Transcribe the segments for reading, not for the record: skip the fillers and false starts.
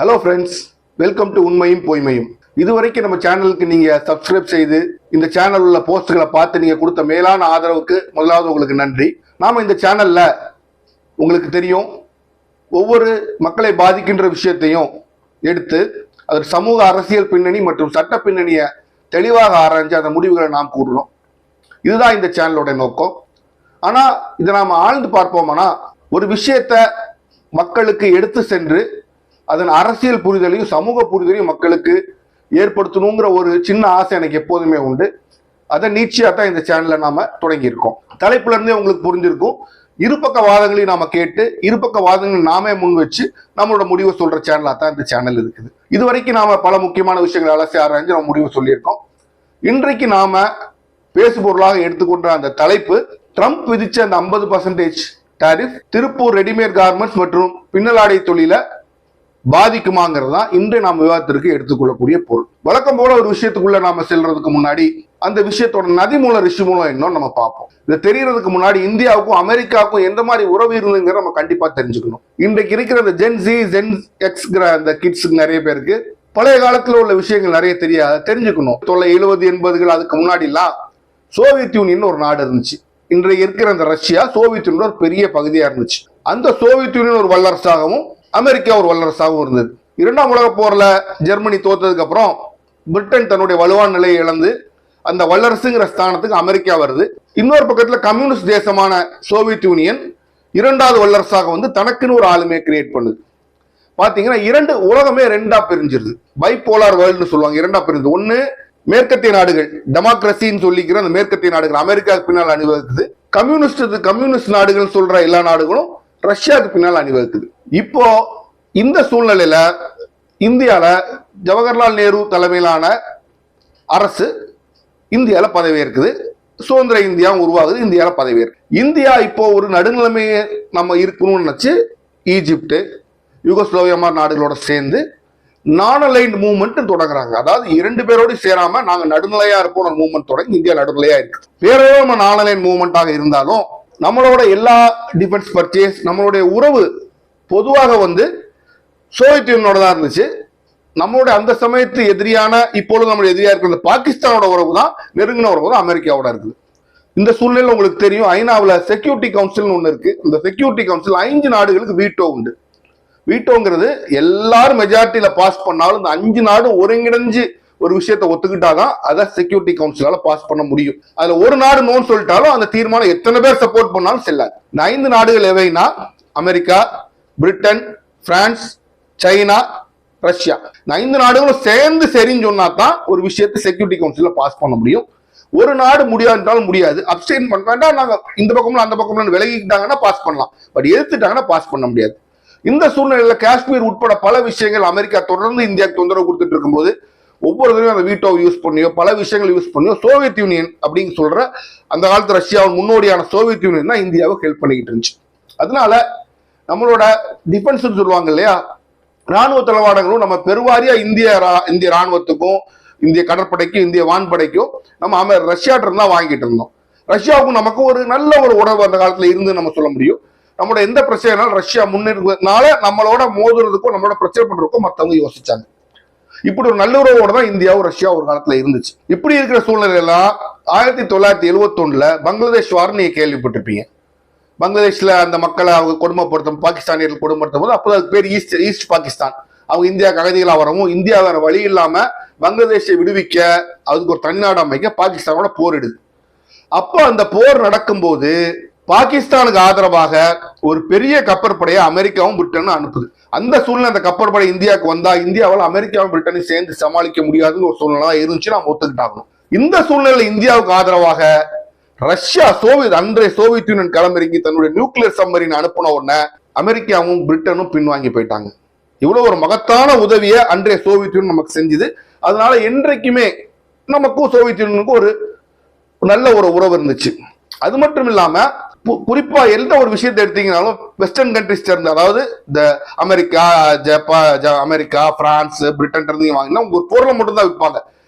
Hello friends, welcome to உண்மையும் பொய்மையும். இதுவரைக்கும் நம்ம சேனலுக்கு நீங்க சப்ஸ்கிரைப் செய்து இந்த சேனல் உள்ள போஸ்ட்களை பார்த்து நீங்க கொடுத்த மேலான ஆதரவுக்கு முதலாவது உங்களுக்கு நன்றி. நாம இந்த சேனல்ல உங்களுக்கு தெரியும், ஒவ்வொரு மக்களை பாதிக்கின்ற விஷயத்தையும் எடுத்து அது சமூக அரசியல் பின்னணி மற்றும் சட்ட பின்னணியை தெளிவாக ஆராய்ஞ்சு அந்த முடிவுகளை நாம் கூறுறோம். இதுதான் இந்த சேனலோட நோக்கம். ஆனா இதை நாம ஆழ்ந்து பார்ப்போம்னா, ஒரு விஷயத்த மக்களுக்கு எடுத்து சென்று அதன் அரசியல் புரிதலையும் சமூக புரிதலையும் மக்களுக்கு ஏற்படுத்தணுங்கிற ஒரு சின்ன ஆசை எனக்கு எப்போதுமே உண்டு. அதை நீட்சியா தான் இந்த சேனல்ல நாம தொடங்கியிருக்கோம். தலைப்புல இருந்தே உங்களுக்கு புரிஞ்சிருக்கும், இருபக்க வாதங்களையும் நாம கேட்டு இருபக்க வாதங்களை நாமே முன் வச்சு நம்மளோட முடிவை சொல்ற சேனலா தான் இந்த சேனல் இருக்குது. இது வரைக்கும் நாம பல முக்கியமான விஷயங்களை அலசி ஆராய்ஞ்சு நம்ம முடிவு சொல்லியிருக்கோம். இன்றைக்கு நாம பேசுபொருளாக எடுத்துக்கொண்ட அந்த தலைப்பு, ட்ரம்ப் விதிச்ச அந்த 50% டாரிஃப் திருப்பூர் ரெடிமேட் கார்மெண்ட்ஸ் மற்றும் பின்னலாடை தொழில பாதிக்குமாங்கிறது தான் இன்று நாம் விவாதத்திற்கு எடுத்துக்கொள்ளக்கூடிய பொருள். வழக்கம் போல ஒரு விஷயத்துக்குள்ள நாம செல்றதுக்கு முன்னாடி அந்த விஷயத்தோட நதி மூலம் ரிஷி மூலம் என்ன நம்ம பார்ப்போம். இது தெரியறதுக்கு முன்னாடி இந்தியாவுக்கும் அமெரிக்காவுக்கும் எந்த மாதிரி உறவு இருந்துங்கிற நம்ம கண்டிப்பா தெரிஞ்சுக்கணும். இன்றைக்கு இருக்கிற இந்த ஜென்சி ஜென் எக்ஸ்ங்கிற அந்த கிட்ஸ் நிறைய பேருக்கு பழைய காலத்துல உள்ள விஷயங்கள் நிறைய தெரிஞ்சுக்கணும். 70, 80 அதுக்கு முன்னாடி எல்லாம் சோவியத் யூனியன் ஒரு நாடு இருந்துச்சு. இன்றைக்கு இருக்கிற அந்த ரஷ்யா சோவியத் யூனியன் ஒரு பெரிய பகுதியா இருந்துச்சு. அந்த சோவியத் யூனியன் ஒரு வல்லரசாகவும் அமெரிக்கா ஒரு வல்லரசாகவும் இருந்தது. 2ஆம் உலக போர்ல ஜெர்மனி தோத்ததுக்கு அப்புறம் பிரிட்டன் தன்னுடைய வலுவான நிலையை இழந்து அந்த வல்லரசுங்கிற ஸ்தானத்துக்கு அமெரிக்கா வருது. இன்னொரு பக்கத்துல கம்யூனிஸ்ட் தேசமான சோவியத் யூனியன் 2வது வல்லரசாக வந்து தனக்குன்னு ஒரு ஆளுமையை கிரியேட் பண்ணுது. பாத்தீங்கன்னா உலகமே ரெண்டா பிரிஞ்சிருது. பைபோலார் வேர்ல்டுன்னு சொல்லுவாங்க. இரண்டா பிரிஞ்சு, ஒன்னு மேற்கத்திய நாடுகள் டெமோக்ரஸின்னு சொல்லிக்கிற அந்த மேற்கத்திய நாடுகள் அமெரிக்காவுக்கு பின்னால் அணிவகுக்குது. கம்யூனிஸ்ட் நாடுகள் சொல்ற எல்லா நாடுகளும் ரஷ்யாவுக்கு பின்னால் அணிவகுக்குது. இப்போ இந்த சூழ்நிலையில இந்தியால ஜவஹர்லால் நேரு தலைமையிலான அரசு இந்தியால பதவியேற்குது. சுதந்திர இந்தியா உருவாகுது. இந்தியால பதவியேற்கு இந்தியா இப்போ ஒரு நடுநிலைமையை நம்ம இருக்கணும்னு நினைச்சு ஈஜிப்ட், யூகோஸ்லோவியா மாதிரி நாடுகளோட சேர்ந்து நான் அலைன்ட் மூவ்மெண்ட் தொடங்குறாங்க. அதாவது 2 பேரோடு சேராம நாங்க நடுநிலையா இருப்போம் மூவ்மெண்ட் தொடங்கி இந்தியா நடுநிலையா இருக்கு. வேற நம்ம நான் அலைன்ட் மூவ்மெண்டாக இருந்தாலும் நம்மளோட எல்லா டிஃபென்ஸ் பர்ச்சேஸ், நம்மளுடைய உறவு பொதுவாக வந்து சோவியத் யூனியனோட தான் இருந்துச்சு. நம்மளுடைய அந்த சமயத்து எதிரியான, இப்பொழுது நம்மளுடைய எதிரியா இருக்கிற பாகிஸ்தானோட உறவு தான், நெருங்கின உறவு தான் அமெரிக்காவோட இருக்குது. இந்த சூழ்நிலையில் உங்களுக்கு தெரியும், ஐநாவில் செக்யூரிட்டி கவுன்சில்னு ஒன்று இருக்கு. இந்த செக்யூரிட்டி கவுன்சில் 5 நாடுகளுக்கு வீட்டோ உண்டு. வீட்டோங்கிறது எல்லாரும் மெஜாரிட்டியில பாஸ் பண்ணாலும் இந்த 5 நாடும் ஒருங்கிணைஞ்சு ஒரு விஷயத்தை ஒத்துக்கிட்டாதான் அதை செக்யூரிட்டி கவுன்சிலால பாஸ் பண்ண முடியும். அதுல ஒரு நாடு நோன்னு சொல்லிட்டாலும் அந்த தீர்மானம் எத்தனை பேர் சப்போர்ட் பண்ணாலும் செல்லாது. இந்த 5 நாடுகள் எவைனா America, Britain, France, China, Russia. இந்த 5 நாடுகளும் சேர்ந்து சரின்னு சொன்னா தான் ஒரு விஷயத்தை செக்யூரிட்டி கவுன்சில பாஸ் பண்ண முடியும். ஒரு நாடு முடியாதுன்றாலும் முடியாது. அப்ஸ்டெயின் பண்ண வேண்டாம், நாங்க இந்த பக்கம்ல அந்த பக்கம்ல விலகிக்கிட்டாங்கன்னா பாஸ் பண்ணலாம். பட் எதிர்த்துட்டாங்கன்னா பாஸ் பண்ண முடியாது. இந்த சூழ்நிலையில காஷ்மீர் உட்பட பல விஷயங்கள் அமெரிக்கா தொடர்ந்து இந்தியாவுக்கு தொந்தரவு கொடுத்துட்டு இருக்கும்போது ஒவ்வொரு தடவையும் அந்த வீட்டோ யூஸ் பண்ணியோ பல விஷயங்கள் யூஸ் பண்ணியோ சோவியத் யூனியன் அப்படின்னு சொல்ற அந்த காலத்து ரஷ்யாவின் முன்னோடியான சோவியத் யூனியன் தான் இந்தியாவுக்கு ஹெல்ப் பண்ணிக்கிட்டு இருந்துச்சு. அதனால நம்மளோட டிஃபென்ஸ் சொல்லுவாங்க இல்லையா, ராணுவ தளவாடங்களும் நம்ம பெருவாரியா இந்திய ராணுவத்துக்கும் இந்திய கடற்படைக்கும் இந்திய வான்படைக்கும் நம்ம ரஷ்யாட்ட இருந்தா வாங்கிட்டு இருந்தோம். ரஷ்யாவுக்கும் நமக்கும் ஒரு நல்ல ஒரு உறவு அந்த காலத்துல இருந்து நம்ம சொல்ல முடியும். நம்மளோட எந்த பிரச்சனைனாலும் ரஷ்யா முன்னேறதுனால நம்மளோட மோதுறதுக்கும் நம்மளோட பிரச்சனை பண்றதுக்கும் மற்றவங்க யோசிச்சாங்க. இப்படி ஒரு நல்லுறவோட தான் இந்தியாவும் ரஷ்யா ஒரு காலத்துல இருந்துச்சு. இப்படி இருக்கிற சூழ்நிலையெல்லாம் 1971 பங்களாதேஷ் வாரம் நீங்க கேள்விப்பட்டிருப்பீங்க. பங்களாதேஷ்ல அந்த மக்களை அவங்க கொடுமைப்படுத்தும், பாகிஸ்தானியர்கள் கொடுமைப்படுத்தும் போது அப்போ அதுக்கு பேர் ஈஸ்ட் பாகிஸ்தான். அவங்க இந்தியாவுக்கு அகதிகளா வரவும் இந்தியா வேற வழி இல்லாம பங்களாதேஷை விடுவிக்க அதுக்கு ஒரு தனிநாடு அமைக்க பாகிஸ்தானோட போரிடுது. அப்போ அந்த போர் நடக்கும்போது பாகிஸ்தானுக்கு ஆதரவாக ஒரு பெரிய கப்பற்படையை அமெரிக்காவும் பிரிட்டனும் அனுப்புது. அந்த சூழ்நிலை அந்த கப்பற்படை இந்தியாவுக்கு வந்தா இந்தியாவில் அமெரிக்காவும் பிரிட்டனையும் சேர்ந்து சமாளிக்க முடியாதுன்னு ஒரு சூழ்நிலை இருந்துச்சு, நம்ம ஒத்துக்கிட்டாகணும். இந்த சூழ்நிலையில இந்தியாவுக்கு ஆதரவாக ரஷ்யா அன்றைய சோவியத் யூனியன் களமிறங்கி தன்னுடைய நியூக்ளியர் சப்மரீன் அனுப்பின உடனே அமெரிக்காவும் பிரிட்டனும் பின்வாங்கி போயிட்டாங்க. இவ்வளவு ஒரு மகத்தான உதவியை அன்றைய சோவியத் யூனியன் நமக்கு செஞ்சுது. அதனால என்றைக்குமே நமக்கும் சோவியத் யூனியனுக்கும் ஒரு நல்ல ஒரு உறவு இருந்துச்சு. அது மட்டும் இல்லாம குறிப்பா எந்த ஒரு விஷயத்தை எடுத்தீங்கன்னாலும் வெஸ்டர்ன் கண்ட்ரிஸ் சேர்ந்து, அதாவது இந்த அமெரிக்கா, பிரான்ஸ், பிரிட்டன் இருந்து வாங்கினா ஒரு பொருளை மட்டும் தான் விற்பாங்க.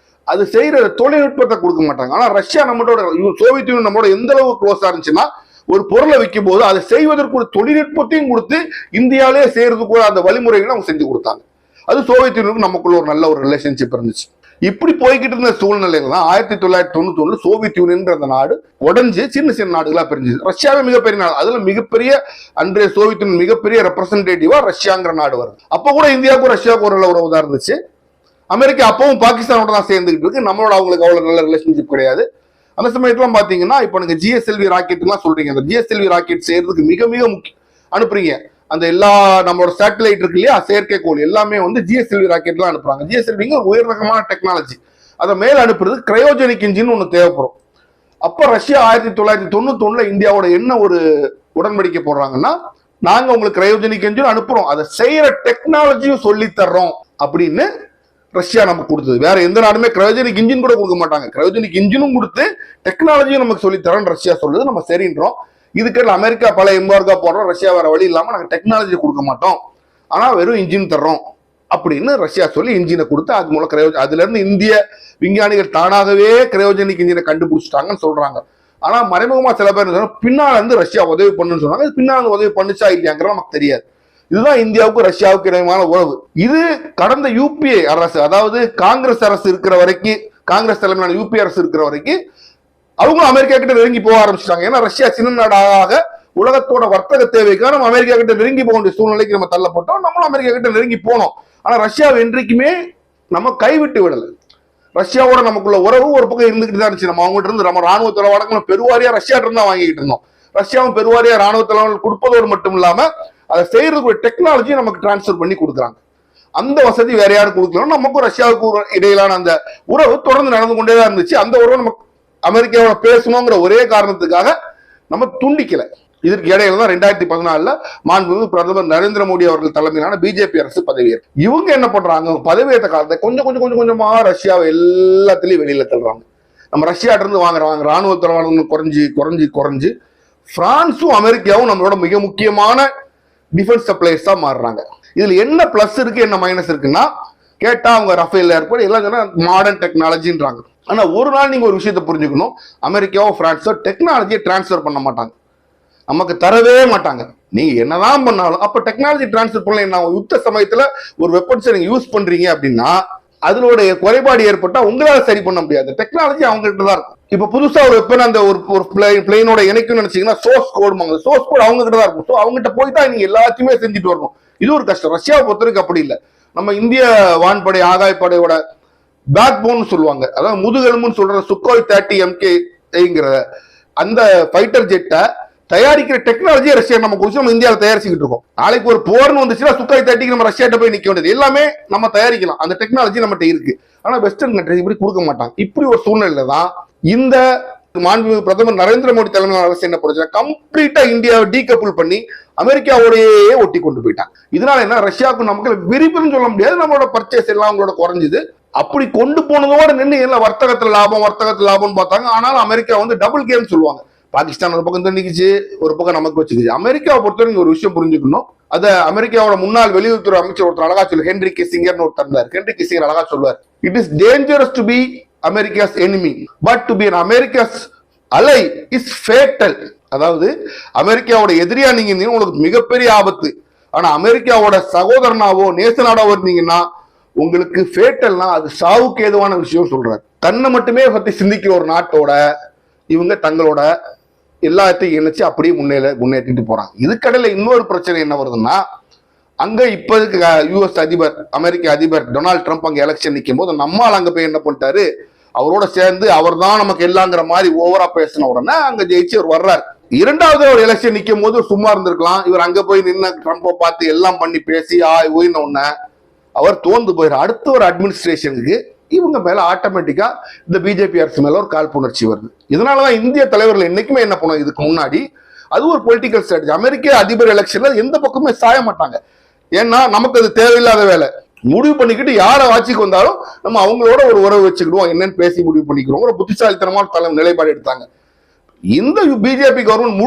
அது செய்யற தொழில்நுட்பத்தை கொடுக்க மாட்டாங்க. ஆனா ரஷ்யா நம்மளோட சோவியத் யூனியன் நம்மளோட எந்த அளவுக்கு க்ளோஸா இருந்துச்சுன்னா ஒரு பொருளை விற்கும் போது அதை செய்வதற்கு ஒரு தொழில்நுட்பத்தையும் கொடுத்து இந்தியாவிலே செய்யறதுக்கு அந்த வழிமுறைகளை அவங்க செஞ்சு கொடுத்தாங்க. அது சோவியத் யூனியனுக்கு நமக்குள்ள ஒரு நல்ல ஒரு ரிலேஷன்ஷிப் இருந்துச்சு. இப்படி போய்கிட்டு இருந்த சூழ்நிலையில தான் 1991 சோவியத் யூனியன் அந்த நாடு உடஞ்சு சின்ன சின்ன நாடுகளா பிரிஞ்சுது. ரஷ்யாவே மிகப்பெரிய நாடு, அதுல மிகப்பெரிய அன்றைய சோவியத் யூனியன் மிகப்பெரிய ரெப்ரசன்டேட்டிவா ரஷ்யாங்கிற நாடு வருது. அப்ப கூட இந்தியாவுக்கும் ரஷ்யாவுக்கும் ஒரு நல்ல உறவு தான் இருந்துச்சு. அமெரிக்கா அப்பவும் பாகிஸ்தானோட தான் சேர்ந்துகிட்டு இருக்கு. நம்மளோட அவங்களுக்கு அவ்வளவு நல்ல ரிலேஷன்ஷிப் கிடையாது. அந்த சமயத்துல பாத்தீங்கன்னா இப்ப நீங்க GSLV ராக்கெட் எல்லாம் சொல்றீங்க, அந்த GSLV ராக்கெட் செய்யறதுக்கு மிக மிக முக்கியம் அனுப்புறீங்க. அந்த எல்லா நம்மளோட சேட்டலைட் இருக்கு இல்லையா, செயற்கைக்கோள் எல்லாமே வந்து GSLV ராக்கெட்லாம் அனுப்புறாங்க. GSLVங்க ஒரு உயர் ரகமான டெக்னாலஜி. அதை மேல அனுப்புறது கிரையோஜெனிக் இன்ஜின் ஒன்று தேவைப்படும். அப்ப ரஷ்யா 1991 இந்தியாவோட என்ன ஒரு உடன்படிக்கை போடுறாங்கன்னா, நாங்க உங்களுக்கு கிரையோஜெனிக் இன்ஜின் அனுப்புறோம், அதை செய்யற டெக்னாலஜியும் சொல்லி தர்றோம் அப்படின்னு ரஷ்யா நமக்கு கொடுத்தது. வேற எந்த நாடுமே கிரையோஜெனிக் இன்ஜின் கூட கொடுக்க மாட்டாங்க. கிரையோஜெனிக் இன்ஜினும் கொடுத்து டெக்னாலஜியும் நமக்கு சொல்லி தரோம் ரஷ்யா சொல்லுது. நம்ம சரின்றோம். இதுக்கு அமெரிக்கா பல எம்பார்கா போடுறோம், ரஷ்யா வேற வழி இல்லாம நாங்க டெக்னாலஜி கொடுக்க மாட்டோம், ஆனா வெறும் இன்ஜின் தர்றோம் அப்படின்னு ரஷ்யா சொல்லி இன்ஜினை கொடுத்து அது மூலம் அதுல இருந்து இந்திய விஞ்ஞானிகள் தானாகவே கிரையோஜெனிக் இன்ஜினை கண்டுபிடிச்சிட்டாங்கன்னு சொல்றாங்க. ஆனா மறைமுகமா சில பேர் பின்னால இருந்து ரஷ்யா உதவி பண்ணுன்னு சொன்னாங்க. பின்னால உதவி பண்ணுச்சா இல்லையாங்கிறது நமக்கு தெரியாது. இதுதான் இந்தியாவுக்கும் ரஷ்யாவுக்கு இடையமான உறவு. இது கடந்த UPA அரசு, அதாவது காங்கிரஸ் அரசு இருக்கிற வரைக்கும், காங்கிரஸ் தலைமையிலான UPA அரசு இருக்கிற வரைக்கும் அவங்க அமெரிக்கா கிட்ட நெருங்கி போக ஆரம்பிச்சிட்டாங்க. ஏன்னா ரஷ்யா சின்ன நாடாக உலகத்தோட வர்த்தக தேவைக்காக நம்ம அமெரிக்கா கிட்ட நெருங்கி போக வேண்டிய சூழ்நிலைக்கு நம்ம தள்ளப்பட்டோம். நம்மளும் அமெரிக்கா கிட்ட நெருங்கி போனோம். ஆனா ரஷ்யாவை என்றைக்குமே நம்ம கைவிட்டு விடல. ரஷ்யாவோட நமக்குள்ள உறவு ஒரு பக்கம் இருந்துகிட்டு தான் இருந்துச்சு. நம்ம அவங்ககிட்ட இருந்து நம்ம ராணுவ தளவாடங்களும் பெருவாரியா ரஷ்யா இருந்தா வாங்கிட்டு இருந்தோம். ரஷ்யாவும் பெருவாரியா ராணுவ தளவாடங்கள் கொடுப்பதோடு மட்டும் இல்லாம அதை செய்யறதுக்கு டெக்னாலஜி நமக்கு டிரான்ஸ்பர் பண்ணி கொடுக்குறாங்க. அந்த வசதி வேற யாரும் கொடுக்கலாம். நமக்கும் ரஷ்யாவுக்கு இடையிலான அந்த உறவு தொடர்ந்து நடந்து கொண்டேதான் இருந்துச்சு. அந்த உறவு நமக்கு அமெரிக்காவோட பேசணுங்கிற ஒரே காரணத்துக்காக நம்ம துண்டிக்கல. இதற்கு இடையில தான் 2014 மாண்புமிகு பிரதமர் நரேந்திர மோடி அவர்கள் தலைமையிலான BJP அரசு பதவியேற்று. இவங்க என்ன பண்றாங்க, பதவியேற்ற காலத்தை கொஞ்சமா ரஷ்யாவை எல்லாத்திலையும் வெளியில தள்ளுறாங்க. நம்ம ரஷ்யாட்ட இருந்து வாங்குறாங்க ராணுவ தளவாடங்கள் குறைஞ்சு பிரான்ஸும் அமெரிக்காவும் நம்மளோட மிக முக்கியமான டிஃபென்ஸ் சப்ளையர்ஸா மாறுறாங்க. இதுல என்ன பிளஸ் இருக்கு என்ன மைனஸ் இருக்குன்னா, கேட்டா அவங்க ரஃபேல் ஏர்போர்ட் எல்லாம் சொன்னா மாடர்ன் டெக்னாலஜின்றாங்க. ஆனா ஒரு நாள் நீங்க ஒரு விஷயத்தை புரிஞ்சுக்கணும், அமெரிக்காவோ பிரான்ஸோ டெக்னாலஜியை டிரான்ஸ்பர் பண்ண மாட்டாங்க, நமக்கு தரவே மாட்டாங்க. நீங்க என்னதான் பண்ணாலும் அப்ப டெக்னாலஜி டிரான்ஸ்பர் பண்ணல. என்ன யுத்த சமயத்துல ஒரு வெப்பன்ஸை நீங்க யூஸ் பண்றீங்க அப்படின்னா அதனுடைய குறைபாடு ஏற்பட்டா உங்களால சரி பண்ண முடியாது. டெக்னாலஜி அவங்க கிட்ட தான் இருக்கும். இப்ப புதுசா ஒரு வெப்பன் அந்த ஒரு பிளைனோட இணைக்கும் நினைச்சீங்கன்னா சோர்ஸ் கோடு, சோர்ஸ் கோடு அவங்க கிட்ட தான் இருக்கும். ஸோ அவங்ககிட்ட போய் தான் நீங்க எல்லாத்தையுமே செஞ்சுட்டு வரணும். இது ஒரு கஷ்டம். ரஷ்யாவை பொறுத்தவரைக்கும் அப்படி இல்லை. நம்ம இந்திய வான்படை ஆகாயப்படையோட பேக் போன் சொல்லுவாங்க, அதாவது முதுகெலும்புன்னு சொல்ற சுக்கோய் 30 MK அந்த ஃபைட்டர் ஜெட்டை தயாரிக்கிற டெக்னாலஜி ரஷ்யா நம்ம குறிச்சு நம்ம இந்தியாவில் தயாரிச்சுக்கிட்டு இருக்கோம். நாளைக்கு ஒரு போர்னு வந்துச்சுன்னா சுக்காய் 30 நம்ம ரஷ்யாட்ட போய் நிக்க வேண்டியது எல்லாமே நம்ம தயாரிக்கலாம். அந்த டெக்னாலஜி நம்மகிட்ட இருக்கு. ஆனா வெஸ்டர்ன் கண்ட்ரி இப்படி கொடுக்க மாட்டாங்க. இப்படி ஒரு சூழ்நிலை தான் இந்த மாண்புமிகு பிரதமர் நரேந்திர மோடி தலைமையிலான அரசு என்ன பண்ணுச்சு, கம்ப்ளீட்டா இந்தியாவை டீகப்புள் பண்ணி அமெரிக்காவோடையே ஒட்டி கொண்டு போயிட்டாங்க. இதனால என்ன, ரஷ்யாவுக்கு நமக்கு விரிப்புன்னு சொல்ல முடியாது, நம்மளோட பர்ச்சேஸ் எல்லாம் அவங்களோட குறைஞ்சுது. அப்படி கொண்டு போனதோட நின்று எல்லாம் வர்த்தகத்துல லாபம்னு பார்த்தாங்க. ஆனாலும் அமெரிக்கா வந்து டபுள் கேம் சொல்லுவாங்க. பாகிஸ்தான் ஒரு பக்கம் தண்ணிக்குச்சு, ஒரு பக்கம் நமக்கு வச்சுக்குச்சு. அமெரிக்காவை பொறுத்தவரைக்கும் ஒரு விஷயம் புரிஞ்சுக்கணும். அத அமெரிக்காவோட முன்னாள் வெளியுறவுத்துறை அமைச்சர் ஒருத்தர் அழகா சொல்லு, ஹென்ரி கிசிங்கர்னு ஒருத்தர் இருந்தார். ஹென்ரி கிசிங்கர் அழகா சொல்லுவார், it is dangerous to be America's enemy but to be an America's ally is fatal. அதாவது அமெரிக்காவோட எதிரியா நீங்க இருந்தீங்கன்னா உங்களுக்கு மிகப்பெரிய ஆபத்து. ஆனா அமெரிக்காவோட சகோதரனாவோ நேசனாடாவோ இருந்தீங்கன்னா உங்களுக்கு ஃபேட்டல்னா அது சாவுக்கு ஏதுவான விஷயம் சொல்றாரு. தன்னை மட்டுமே பத்தி சிந்திக்கிற ஒரு நாட்டோட இவங்க தங்களோட எல்லாத்தையும் இணைச்சு அப்படியே முன்னேற்றிட்டு போறாங்க. இதுக்கடையில இன்னொரு பிரச்சனை என்ன வருதுன்னா, அங்க இப்ப US அதிபர், அமெரிக்க அதிபர் டொனால்ட் ட்ரம்ப் அங்க எலெக்ஷன் நிற்கும் போது நம்மால் அங்க போய் என்ன பண்ணிட்டாரு, அவரோட சேர்ந்து அவர் தான் நமக்கு எல்லாங்கிற மாதிரி ஓவரா பேசின உடனே அங்க ஜெயிச்சு அவர் வர்றாரு. இரண்டாவது ஒரு எலெக்ஷன் நிற்கும் போது சும்மா இருந்திருக்கலாம். இவர் அங்க போய் நின்று ட்ரம்ப்பை பார்த்து எல்லாம் பண்ணி பேசி ஊயின உடனே அவர் தோந்து போயிடும். அடுத்த ஒரு அட்மினிஸ்ட்ரேஷனுக்கு இவங்க மேல ஆட்டோமேட்டிக்கா இந்த BJP அரசு மேல ஒரு காழ்ப்புணர்ச்சி வருது. இதனாலதான் இந்திய தலைவர்கள் என்னைக்குமே என்ன பண்ணுவோம், இதுக்கு முன்னாடி அது ஒரு பொலிட்டிக்கல் ஸ்ட்ராட்டஜி. அமெரிக்க அதிபர் எலெக்ஷன்ல எந்த பக்கமே சாய மாட்டாங்க. ஏன்னா நமக்கு அது தேவையில்லாத வேலை. முடிவு பண்ணிக்கிட்டு யாரை ஆட்சிக்கு வந்தாலும் நம்ம அவங்களோட ஒரு உறவு வச்சுக்கிடுவோம், என்னன்னு பேசி முடிவு பண்ணிக்கிறோம். ஒரு புத்திசாலித்தனமான நிலைப்பாடு எடுத்தாங்க. இந்த BJP கவர்மெண்ட்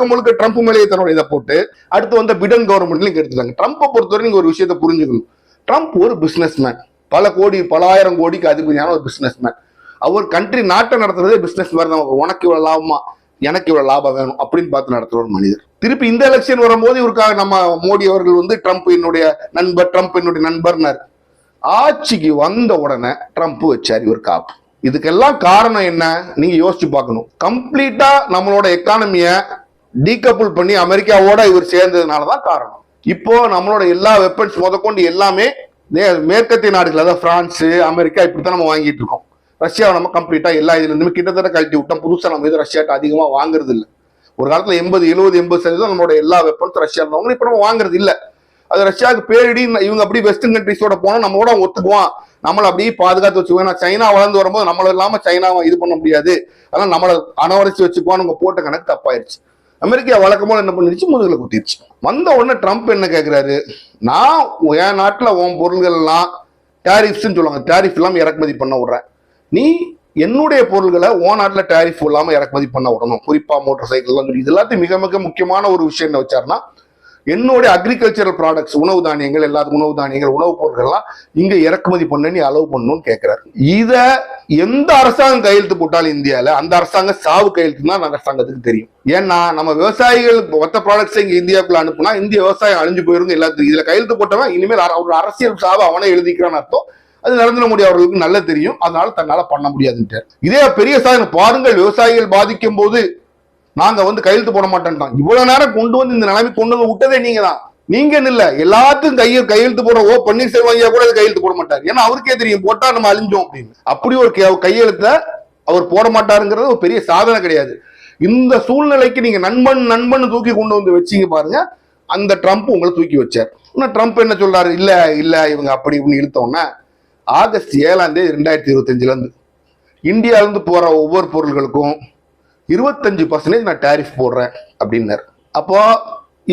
முழுக்க ட்ரம்ப் மேலேயே தன்னோட இதை போட்டு அடுத்து வந்த பிடன் கவர்மெண்ட்லையும் எடுத்துட்டாங்க. ட்ரம்ப்பை பொறுத்தவரைக்கும் ஒரு விஷயத்தை புரிஞ்சுக்கணும், ட்ரம்ப் ஒரு பிசினஸ் மேன், பல ஆயிரம் கோடிக்கு அதிபதியான ஒரு பிசினஸ் மேன். அவர் நாட்டை நடத்துறதே பிசினஸ் மாதிரி தான். உனக்கு இவ்வளவு லாபமா, எனக்கு இவ்வளவு லாபம் வேணும் அப்படின்னு பார்த்து நடத்துற ஒரு மனிதர். திருப்பி இந்த எலெக்ஷன் வரும்போது இவருக்காக நம்ம மோடி அவர்கள் வந்து ட்ரம்ப் என்னுடைய நண்பர்னார். ஆட்சிக்கு வந்த உடனே ட்ரம்ப் வச்சார் இவர் காப்பு. இதுக்கெல்லாம் காரணம் என்ன நீங்க யோசிச்சு பார்க்கணும். கம்ப்ளீட்டா நம்மளோட எக்கானமிய டீகப்புள் பண்ணி அமெரிக்காவோட இவர் சேர்ந்ததுனாலதான் காரணம். இப்போ நம்மளோட எல்லா வெப்பன்ஸ் முதற்கொண்டு எல்லாமே மேற்கத்திய நாடுகள், அதாவது பிரான்ஸ், அமெரிக்கா, இப்படித்தான் நம்ம வாங்கிட்டு இருக்கோம். ரஷ்யாவை நம்ம கம்ப்ளீட்டா எல்லா இதுல இருந்துமே கிட்டத்தட்ட கழட்டி விட்டோம். புதுசா நம்ம இது ரஷ்யாட்ட அதிகமா வாங்குறது இல்லை. ஒரு காலத்துல 80-70% நம்மளோட எல்லா வெப்பன்ஸ் ரஷ்யா இருந்தவங்க இப்ப நம்ம வாங்குறது இல்ல. அது ரஷ்யாவுக்கு பேரிடி. இவங்க அப்படி வெஸ்டர்ன் கண்ட்ரிஸோட போனா நம்மளோட ஒத்துக்குவான், நம்மளை அப்படியே பாதுகாத்து வச்சுக்குவோம். சைனா வளர்ந்து வரும்போது நம்மள இல்லாம சைனாவை இது பண்ண முடியாது, அதனால நம்மளை அனவரிச்சு வச்சுக்குவான்னு போட்ட கணக்கு தப்பாயிருச்சு. அமெரிக்கா வழக்கமாக என்ன பண்ணிருச்சு, முதுகுல குத்திருச்சு. வந்த உடனே ட்ரம்ப் என்ன கேட்கிறாரு, நான் என் நாட்டுல உன் பொருள்கள் எல்லாம் டேரிஃப்ஸ்ன்னு சொல்லுவாங்க, டேரிஃப் இல்லாம இறக்குமதி பண்ண விடுறேன். நீ என்னுடைய பொருள்களை ஓ நாட்டுல டேரிஃப் இல்லாம இறக்குமதி பண்ண விடணும். குறிப்பா மோட்டார் சைக்கிள், இது எல்லாத்தையும் மிக மிக முக்கியமான ஒரு விஷயம் என்ன வச்சாருன்னா, என்னுடைய அக்ரிகல்ச்சரல் ப்ராடக்ட்ஸ், உணவு தானியங்கள், எல்லாத்துக்கும் உணவு தானியங்கள், உணவுப் பொருட்கள்லாம் இங்க இறக்குமதி பண்ண நீ அலோவ் பண்ணணும்னு கேட்கிறாரு. இத எந்த அரசாங்கம் கையெழுத்து போட்டாலும் இந்தியால அந்த அரசாங்கம் சாவு கையெழுத்து தான் அரசாங்கத்துக்கு தெரியும். ஏன்னா நம்ம விவசாயிகள் மொத்த ப்ராடக்ட்ஸ் இங்க இந்தியாவுக்குள்ள அனுப்புனா இந்திய விவசாயம் அழிஞ்சு போயிருங்க எல்லாத்துக்கும். இதுல கையெழுத்து போட்டவன் இனிமேல் ஒரு அரசியல் சாவு அவனே எழுதிக்கிறான்னு அர்த்தம். அது நரேந்திர மோடி அவர்களுக்கு நல்லா தெரியும், அதனால தன்னால பண்ண முடியாதுன்ட்டு. இதே பெரிய சாதனை பாருங்கள், விவசாயிகள் பாதிக்கும் போது நாங்க வந்து கையெழுத்து போட மாட்டேன். இவ்வளவு நேரம் கொண்டு வந்து இந்த நிலைமை கொண்டு வந்து விட்டதே நீங்க தான். நீங்க இல்ல, எல்லாத்துக்கும் கையெழுத்து போட பன்னீர்செல்வம் ஐயா கூட கையெழுத்து போட மாட்டார். ஏன்னா அவருக்கே தெரியும் போட்டா நம்ம அழிஞ்சோம் அப்படின்னு. அப்படி ஒரு கையெழுத்த அவர் போட மாட்டாருங்கிறது ஒரு பெரிய சாதனை கிடையாது. இந்த சூழ்நிலைக்கு நீங்க நண்பன் தூக்கி கொண்டு வந்து வச்சீங்க பாருங்க, அந்த ட்ரம்ப் உங்களை தூக்கி வச்சார். ட்ரம்ப் என்ன சொல்றாரு, இல்ல இவங்க அப்படி இப்படின்னு இழுத்தோன்னா ஆகஸ்ட் 7 2025 இருந்து இந்தியால இருந்து போற ஒவ்வொரு பொருள்களுக்கும் 25% நான் டேரிஃப் போடுறேன் அப்படின்னாரு. அப்போ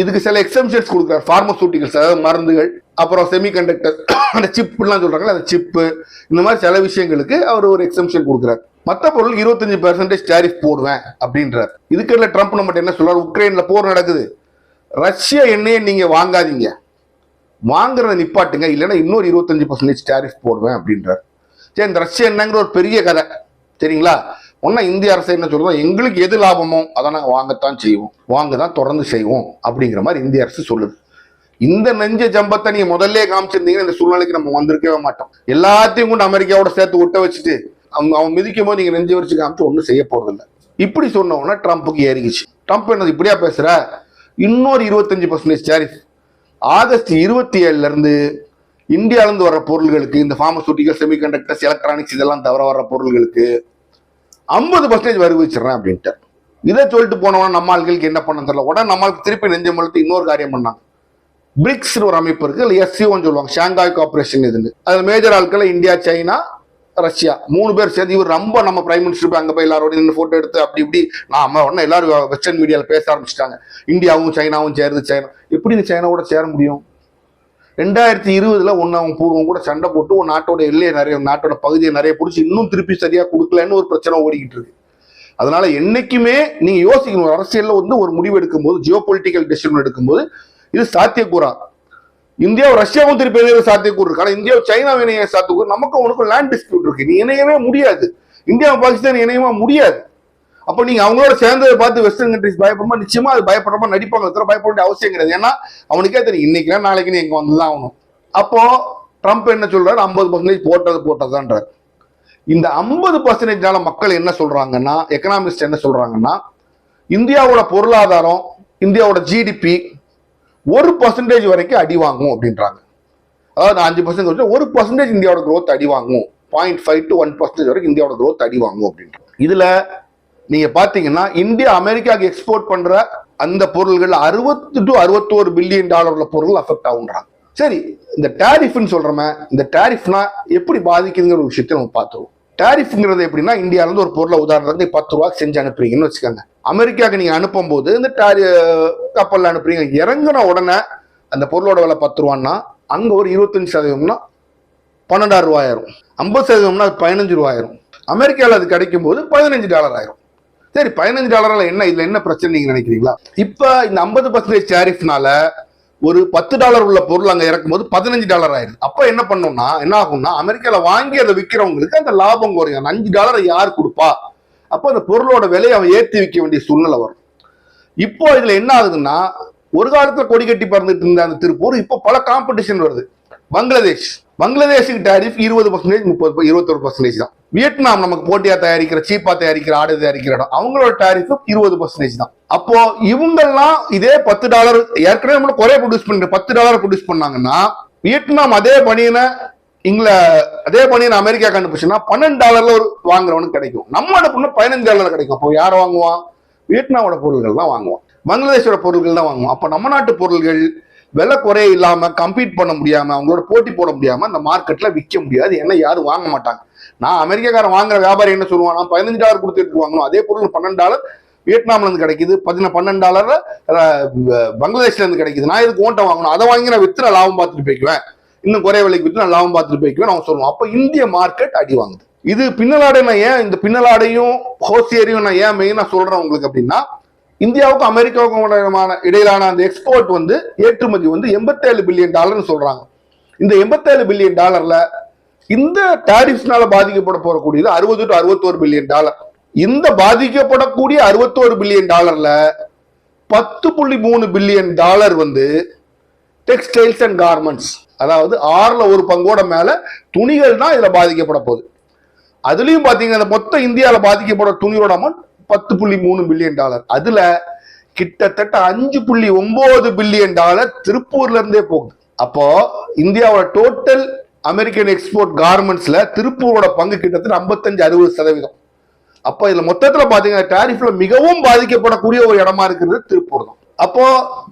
இதுக்கு சில எக்ஸம்ஷன்ஸ் கொடுக்குறாரு. பார்மசூட்டிகல்ஸ், அதாவது மருந்துகள், அப்புறம் செமிகண்டக்டர், அந்த சிப்லாம் சொல்றாங்களே அந்த சிப்பு, இந்த மாதிரி சில விஷயங்களுக்கு அவர் ஒரு எக்ஸம்ஷன் கொடுக்குறாரு. மற்ற பொருள் 25% டேரிஃப் போடுவேன் அப்படின்றார். இதுக்கு ட்ரம்ப் நம்ம என்ன சொல்றாரு, உக்ரைன்ல போர் நடக்குது, ரஷ்ய எண்ணெயை நீங்க வாங்காதீங்க, வாங்குறத நிப்பாட்டுங்க, இல்லைன்னா இன்னொரு 25% டேரிஃப் போடுவேன் அப்படின்றார். சரி, இந்த ரஷ்ய எண்ணெய்ங்கிற ஒரு பெரிய கதை சரிங்களா. ஒன்னா இந்திய அரசு என்ன சொல்றோம், எங்களுக்கு எது லாபமோ அதை நாங்கள் வாங்கத்தான் செய்வோம், வாங்கதான் தொடர்ந்து செய்வோம் அப்படிங்கிற மாதிரி இந்திய அரசு சொல்லுது. இந்த நெஞ்ச ஜம்பத்தை நீங்க முதல்ல காமிச்சிருந்தீங்கன்னா இந்த சூழ்நிலைக்கு நம்ம வந்திருக்கவே மாட்டோம். எல்லாத்தையும் கொண்டு அமெரிக்காவோட சேர்த்து விட்ட வச்சுட்டு அவன் மிதிக்கும் போது நீங்க நெஞ்சு வச்சு காமிச்சு ஒன்றும் செய்ய போறதில்லை. இப்படி சொன்னோன்னா ட்ரம்ப்புக்கு ஏறிக்குச்சு. ட்ரம்ப் என்னது இப்படியா பேசுற, இன்னொரு 25% டேரிஃப் ஆகஸ்ட் 27 இருந்து இந்தியால இருந்து வர்ற பொருள்களுக்கு, இந்த பார்மசூட்டிக்கல், செமிகண்டக்டர்ஸ், எலக்ட்ரானிக்ஸ் இதெல்லாம் தவிர வர்ற பொருள்களுக்கு 50% வரி வச்சிடறேன் அப்படின்ட்டு. இதை சொல்லிட்டு போனவன நம்ம ஆட்களுக்கு என்ன பண்ண தெரியல. உடனே நம்மளுக்கு திருப்பி நெஞ்சமழுத்து இன்னொரு காரியம் பண்ணாங்க. பிரிக்ஸ் ஒரு அமைப்பு இருக்கு, இல்லை எஸ்சிஓன்னு சொல்லுவாங்க, ஷாங்காய் கோஆபரேஷன். இதுன்னு அதுல மேஜர் ஆட்கள் இந்தியா, சைனா, ரஷ்யா 3 பேர் சேர்ந்து இவர் ரொம்ப நம்ம பிரைம் மினிஸ்டர் அங்க போய் எல்லாரோட நின்று போட்டோ எடுத்து அப்படி இப்படி நாம உடனே எல்லாரும் வெஸ்டர்ன் மீடியாவில் பேச ஆரம்பிச்சிட்டாங்க. இந்தியாவும் சைனாவும் சேருது, சைனா எப்படி இந்த சைனாவோட சேர முடியும்? 2020 அவன் கூட சண்டை போட்டு ஒரு நாட்டோட எல்லையை நிறைய, நாட்டோட பகுதியை நிறைய பிடிச்சி இன்னும் திருப்பி சரியா கொடுக்கலன்னு ஒரு பிரச்சனை ஓடிக்கிட்டு இருக்கு. அதனால என்னைக்குமே நீங்க யோசிக்கணும், அரசியல்ல வந்து ஒரு முடிவு எடுக்கும் போது, ஜியோ பொலிட்டிக்கல் டெசிஷன் எடுக்கும்போது இது சாத்தியக்கூறா. இந்தியாவும் ரஷ்யாவும் திருப்பி சாத்தியக்கூறு இருக்கு. ஆனா இந்தியா சைனா இணைய சாத்தியக்கூறு, நமக்கு உனக்கும் லேண்ட் டிஸ்பியூட் இருக்கு, நீ இணையவே முடியாது. இந்தியா பாகிஸ்தான் இணையமா முடியாது. அப்ப நீங்க அவங்களோட சேர்ந்ததை பார்த்து வெஸ்டர்ன் கண்ட்ரிஸ் பயப்படுமா? நிச்சயமா அது பயப்படுறமா நடிப்பாங்க, பயப்பட வேண்டிய அவசியம் கிடையாது. ஏன்னா அவனுக்கே தெரியும் இன்னைக்கு நாளைக்கு எங்க வந்துதான் ஆகணும். அப்போ ட்ரம்ப் என்ன சொல்றாரு, 50% போட்டதுன்றார். இந்த 50%னால மக்கள் என்ன சொல்றாங்கன்னா, எக்கனாமிஸ்ட் என்ன சொல்றாங்கன்னா, இந்தியாவோட பொருளாதாரம், இந்தியாவோட ஜிடிபி 1% வரைக்கும் அடி வாங்கும் அப்படின்றாங்க. அதாவது 5% 1% இந்தியாவோட growth அடி வாங்கும், 0.5 to 1% வரைக்கும் இந்தியாவோட growth அடி வாங்கும் அப்படின்றாங்க. இதுல நீங்க பாத்தீங்கன்னா இந்தியா அமெரிக்காவுக்கு எக்ஸ்போர்ட் பண்ற அந்த பொருள்கள் 60 to 61 பில்லியன் டாலர்ல பொருள் அஃபெக்ட் ஆகுன்றாங்க. சரி, இந்த டேரிஃப்னு சொல்றோமே, இந்த டேரிஃப்னா எப்படி பாதிக்குதுங்கிற ஒரு விஷயத்தை நம்ம பார்த்துருவோம். டேரிஃப்ங்கிறது எப்படின்னா, இந்தியால இருந்து ஒரு பொருளை உதாரணத்துக்கு 10 ரூபாய்க்கு செஞ்சு அனுப்புறீங்கன்னு வச்சுக்கோங்க. அமெரிக்காவுக்கு நீங்க அனுப்பும் போது இந்த கப்பல்ல அனுப்புறீங்க, இறங்குன உடனே அந்த பொருளோட விலை 10 ரூபான்னா அங்க ஒரு 25% 12,000 ரூபாயிரும், 50% 15 ரூபாயிரும். அமெரிக்காவில் அது கிடைக்கும் போது $15 ஆயிரும். சரி, $15 என்ன, இதுல என்ன பிரச்சனை நீங்க நினைக்கிறீங்களா? இப்ப இந்த 50% டேரிஃப்னால ஒரு $10 உள்ள பொருள் அங்க இறக்கும் போது $15 ஆயிடுது. அப்ப என்ன பண்ணோம்னா என்ன ஆகும்னா, அமெரிக்கால வாங்கி அதை விற்கிறவங்களுக்கு அந்த லாபம் குறையும். $5 யார் கொடுப்பா அப்போ அந்த பொருளோட விலையை அவன் ஏற்றி வைக்க வேண்டிய சூழ்நிலை வரும். இப்போ இதுல என்ன ஆகுதுன்னா, ஒரு காலத்துல கொடி கட்டி பறந்துட்டு இருந்த அந்த திருப்பூர் இப்போ பல காம்படிஷன் வருது. பங்களாதேஷுக்கு டாரிஃப் 20%, 30%, 21% தான். வியட்நாம் நமக்கு போட்டியா தயாரிக்கிற, சீப்பா தயாரிக்கிற, ஆடு தயாரிக்கிற இடம், அவங்களோட டாரிஃப் 20% தான். அப்போ இவங்கெல்லாம் இதே $10 ஏற்கனவே நம்ம குறைய ப்ரொடியூஸ் பண்ற $10 ப்ரொடியூஸ் பண்ணாங்கன்னா, வியட்நாம் அதே பணியனை அமெரிக்கா கண்டுபிடிச்சுன்னா $12 ஒரு வாங்குறவனுக்கு கிடைக்கும். நம்ம அனுப்புனா $15 கிடைக்கும். அப்போ யார் வாங்குவான்? வியட்நாமோட பொருள்கள் தான் வாங்குவான், பங்களாதேஷோட பொருள்கள் தான் வாங்குவான். அப்போ நம்ம நாட்டு பொருள்கள் விலை குறைய இல்லாம, கம்பீட் பண்ண முடியாம, அவங்களோட போட்டி போட முடியாம அந்த மார்க்கெட்ல விற்க முடியாது. ஏன்னா யாரும் வாங்க மாட்டாங்க. நான் அமெரிக்காக்காரன் வாங்குற வியாபாரி என்ன சொல்லுவான், நான் $15 கொடுத்துட்டு வாங்கணும், அதே பொருள் $12 வியட்நாம்ல இருந்து கிடைக்குது, $12 பங்களாதேஷ்ல இருந்து கிடைக்குது, நான் இதுக்கு ஓட்ட வாங்கணும், அதை வாங்கி நான் வித்து நான் லாபம் பார்த்துட்டு போய்க்குவேன், இன்னும் குறைய விலைக்கு வித்து நான் லாபம் பார்த்துட்டு போய்க்குவேன் அவன் சொல்லுவான். அப்ப இந்திய மார்க்கெட் அடி வாங்குது. இது பின்னலாடை. நான் ஏன் இந்த பின்னலாடையும் ஹோசியரையும் நான் ஏன் மெயினா சொல்றேன் உங்களுக்கு அப்படின்னா, இந்தியாவுக்கும் அமெரிக்காவுக்கும் இடையிலான அந்த எக்ஸ்போர்ட் ஏற்றுமதி $87 பில்லியன் சொல்றாங்க. இந்த $87 பில்லியன் இந்த டாரிஃப்ஸ்னால பாதிக்கப்பட போறக்கூடியது $60 to $61 பில்லியன். இந்த பாதிக்கப்படக்கூடிய $61 billion $10.3 billion textiles and garments, அதாவது 1/6 மேல துணிகள் தான் இதுல பாதிக்கப்பட போகுது. அதுலயும் பாத்தீங்கன்னா மொத்த இந்தியாவில பாதிக்கப்பட துணியோட அமௌண்ட் $10.3 பில்லியன். அதுல கிட்டத்தட்ட $5.9 பில்லியன் திருப்பூர்ல இருந்தே போகுது. அப்போ இந்தியாவோட டோட்டல் அமெரிக்கன் எக்ஸ்போர்ட் கார்மெண்ட்ஸ்ல திருப்பூரோட பங்கு கிட்டத்தட்ட 55-60%. அப்போ இதுல மொத்தத்துல பாத்தீங்கன்னா டாரிஃப்ல மிகவும் பாதிக்கப்படக்கூடிய ஒரு இடமா இருக்கிறது திருப்பூர் தான். அப்போ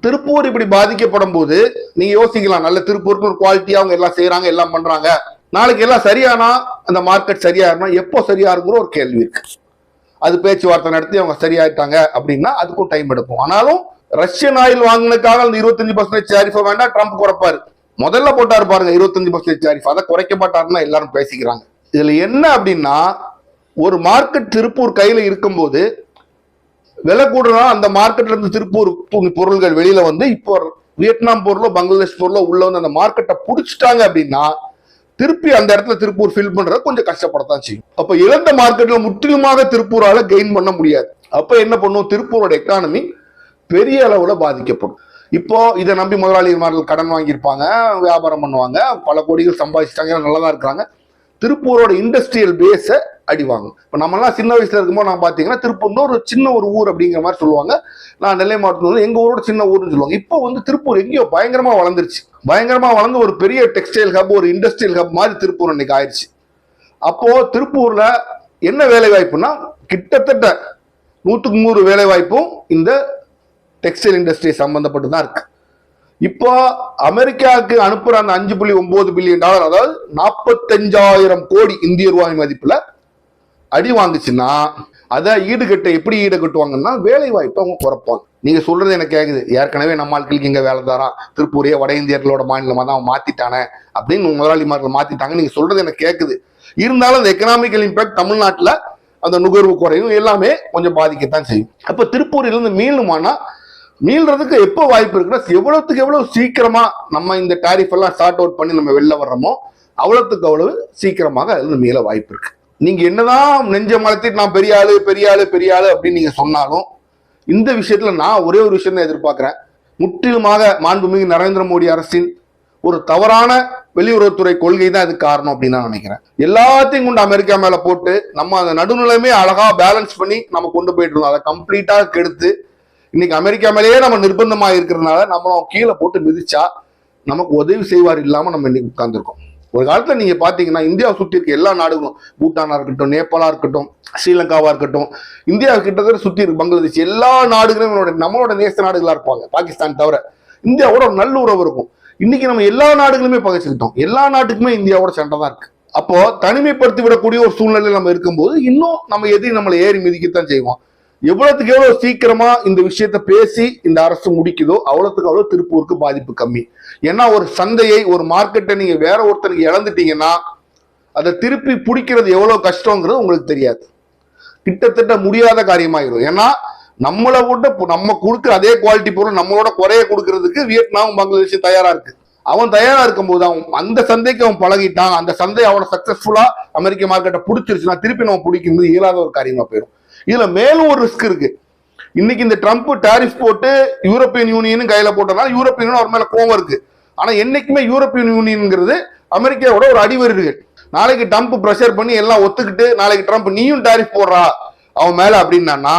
திருப்பூர் இப்படி பாதிக்கப்படும் போது நீங்க யோசிக்கலாம், நல்ல திருப்பூருக்கு ஒரு குவாலிட்டியா அவங்க எல்லாம் செய்யறாங்க, எல்லாம் பண்றாங்க, நாளைக்கு எல்லாம் சரியானா அந்த மார்க்கெட் சரியாயிருமா, எப்போ சரியாருங்கிற ஒரு கேள்வி இருக்கு. அது பேச்சுவார்த்தை நடத்தி அவங்க சரியாயிட்டாங்க அப்படின்னா அதுக்கும் டைம் எடுக்கும். ஆனாலும் ரஷ்யன் ஆயில் வாங்கினதுக்காக அந்த 25% டாரிஃப் வேண்டாம், ட்ரம்ப் குறைப்பாரு. முதல்ல போட்டாரு பாருங்க 25% டாரிஃப், அதை குறைக்க மாட்டாருன்னா எல்லாரும் பேசிக்கிறாங்க. இதுல என்ன அப்படின்னா, ஒரு மார்க்கெட் திருப்பூர் கையில இருக்கும்போது விலை கூடுதலா அந்த மார்க்கெட்ல இருந்து திருப்பூர் பொருள்கள் வெளியில இப்போ வியட்நாம் பொருளோ பங்களாதேஷ் பொருளோ உள்ள அந்த மார்க்கெட்டை புடிச்சிட்டாங்க அப்படின்னா திருப்பி அந்த இடத்துல திருப்பூர் ஃபில் பண்றது கொஞ்சம் கஷ்டப்படத்தான் செய்யும். அப்ப இழந்த மார்க்கெட்ல முற்றிலுமாக திருப்பூரால கெயின் பண்ண முடியாது. அப்ப என்ன பண்ணும், திருப்பூரோட எக்கானமி பெரிய அளவுல பாதிக்கப்படும். இப்போ இதை நம்பி முதலாளிமார்கள் கடன் வாங்கியிருப்பாங்க, வியாபாரம் பண்ணுவாங்க, பல கோடிகள் சம்பாதிச்சிட்டாங்க, நல்லதா இருக்கிறாங்க. திருப்பூரோட இண்டஸ்ட்ரியல் பேஸை அடிவாங்க. இப்போ நம்மலாம் சின்ன வயசுல இருக்கும்போது நான் பார்த்தீங்கன்னா திருப்பூர் ஒரு சின்ன ஒரு ஊர் அப்படிங்கிற மாதிரி சொல்லுவாங்க. நான் நெல்லை மாவட்டத்தில் எங்க ஊரோட சின்ன ஊர்னு சொல்லுவாங்க. இப்போ திருப்பூர் எங்கேயோ பயங்கரமா வளர்ந்துருச்சு. பயங்கரமா வளர்ந்து ஒரு பெரிய டெக்ஸ்டைல் ஹப், ஒரு இண்டஸ்ட்ரியல் ஹப் மாதிரி திருப்பூர் இன்னைக்கு ஆயிடுச்சு. அப்போ திருப்பூர்ல என்ன வேலை வாய்ப்புனா கிட்டத்தட்ட 100க்கு 100 வேலை வாய்ப்பும் இந்த டெக்ஸ்டைல் இண்டஸ்ட்ரி சம்பந்தப்பட்டு தான் இருக்கு. இப்போ அமெரிக்காவுக்கு அனுப்புற அந்த $5.9 பில்லியன், அதாவது 45,000 கோடி இந்திய ரூபாய் மதிப்புல அடி வாங்குச்சுன்னா அதை ஈடுகட்ட எப்படி ஈடுகட்டுவாங்கன்னா வேலை வாய்ப்பு அவங்க குறைப்பாங்க. நீங்க சொல்றது எனக்கு கேக்குது, ஏற்கனவே நம்ம ஆட்களுக்கு இங்க வேலை தரான், திருப்பூரே வட இந்தியர்களோட மாநிலமா தான் அவன் மாத்திட்டானே அப்படின்னு முதலாளிமார்கள் மாத்திட்டாங்க. நீங்க சொல்றது எனக்கு கேக்குது. இருந்தாலும் அந்த எக்கனாமிக்கல் இம்பாக்ட் தமிழ்நாட்டுல அந்த நுகர்வு குறையும் எல்லாமே கொஞ்சம் பாதிக்கத்தான் செய்யும். அப்ப திருப்பூரில் இருந்து மீள்றதுக்கு எப்போ வாய்ப்பு இருக்குன்னா, எவ்வளவுக்கு எவ்வளவு சீக்கிரமா நம்ம இந்த டாரிஃப் எல்லாம் சார்ட் அவுட் பண்ணி நம்ம வெளில வர்றோமோ அவ்வளவுக்கு அவ்வளவு சீக்கிரமாக அதுல மீள வாய்ப்பு இருக்கு. நீங்க என்னதான் நெஞ்ச மலத்திட்டு நான் பெரிய ஆளு அப்படின்னு நீங்க சொன்னாலும் இந்த விஷயத்துல நான் ஒரே ஒரு விஷயம் தான் எதிர்பார்க்கிறேன். முற்றிலுமாக மாண்புமிகு நரேந்திர மோடி அரசின் ஒரு தவறான வெளியுறவுத்துறை கொள்கை தான் இதுக்கு காரணம் அப்படின்னு நான் நினைக்கிறேன். எல்லாத்தையும் கொண்டு அமெரிக்கா மேல போட்டு நம்ம அந்த நடுநிலையுமே அழகா பேலன்ஸ் பண்ணி நம்ம கொண்டு போயிட்டு இருந்தோம். அதை கம்ப்ளீட்டா கெடுத்து இன்னைக்கு அமெரிக்கா மேலேயே நம்ம நிர்பந்தமா இருக்கிறதுனால நம்ம கீழே போட்டு மிதிச்சா நமக்கு உதவி செய்வார் இல்லாம நம்ம இன்னைக்கு உட்கார்ந்துருக்கோம். ஒரு காலத்துல நீங்க பாத்தீங்கன்னா இந்தியாவை சுத்தி இருக்க எல்லா நாடுகளும், பூட்டானா இருக்கட்டும், நேபாளா இருக்கட்டும், ஸ்ரீலங்காவா இருக்கட்டும், இந்தியா கிட்டத்தட்ட சுத்தி இருக்கு, பங்களாதேஷ், எல்லா நாடுகளும் நம்மளோட நேச நாடுகளா இருப்பாங்க. பாகிஸ்தான் தவிர இந்தியாவோட ஒரு நல்ல உறவு இருக்கும். இன்னைக்கு நம்ம எல்லா நாடுகளுமே பகைச்சுக்கிட்டோம். எல்லா நாட்டுக்குமே இந்தியாவோட சண்டை தான் இருக்கு. அப்போ தனிமைப்படுத்தி விடக்கூடிய ஒரு சூழ்நிலையில் நம்ம இருக்கும்போது இன்னும் நம்ம எதையும் நம்மளை ஏறி மிதிக்கத்தான் செய்வோம். எவ்வளவுக்கு எவ்வளவு சீக்கிரமா இந்த விஷயத்த பேசி இந்த அரசு முடிக்குதோ அவ்வளவுக்கு அவ்வளவு திருப்பூருக்கு பாதிப்பு கம்மி. ஏன்னா ஒரு சந்தையை, ஒரு மார்க்கெட்டை நீங்க வேற ஒருத்தருக்கு இழந்துட்டீங்கன்னா அதை திருப்பி பிடிக்கிறது எவ்வளவு கஷ்டங்கிறது உங்களுக்கு தெரியாது. கிட்டத்தட்ட முடியாத காரியமாயிரும். ஏன்னா நம்மளை விட நம்ம கொடுக்குற அதே குவாலிட்டி பொருள் நம்மளோட குறைய கொடுக்கறதுக்கு வியட்நாம், பங்களாதேஷ் தயாரா இருக்கு. அவன் தயாரா இருக்கும்போது அவன் அந்த சந்தைக்கு அவன் பழகிட்டான், அந்த சந்தை அவனை சக்சஸ்ஃபுல்லா அமெரிக்க மார்க்கெட்டை பிடிச்சிருச்சுன்னா திருப்பி நம்ம பிடிக்கிறது இயலாத ஒரு காரியமா போயிடும். இதுல மேலும் ஒரு ரிஸ்க் இருக்கு. இன்னைக்கு இந்த ட்ரம்ப் டாரிஃப் போட்டு யூரோப்பியன் யூனியன் கையில போட்டனால யூரோப்பியன் யூனியன் அவர் மேல கோவம் இருக்கு. ஆனா என்னைக்குமே யூரோப்பியன் யூனியன்ங்கிறது அமெரிக்காவோட ஒரு அடிவருகள். நாளைக்கு ட்ரம்ப் பிரஷர் பண்ணி எல்லாம் ஒத்துக்கிட்டு நாளைக்கு ட்ரம்ப் நீயும் டாரிஃப் போடுறா அவன் மேல அப்படின்னா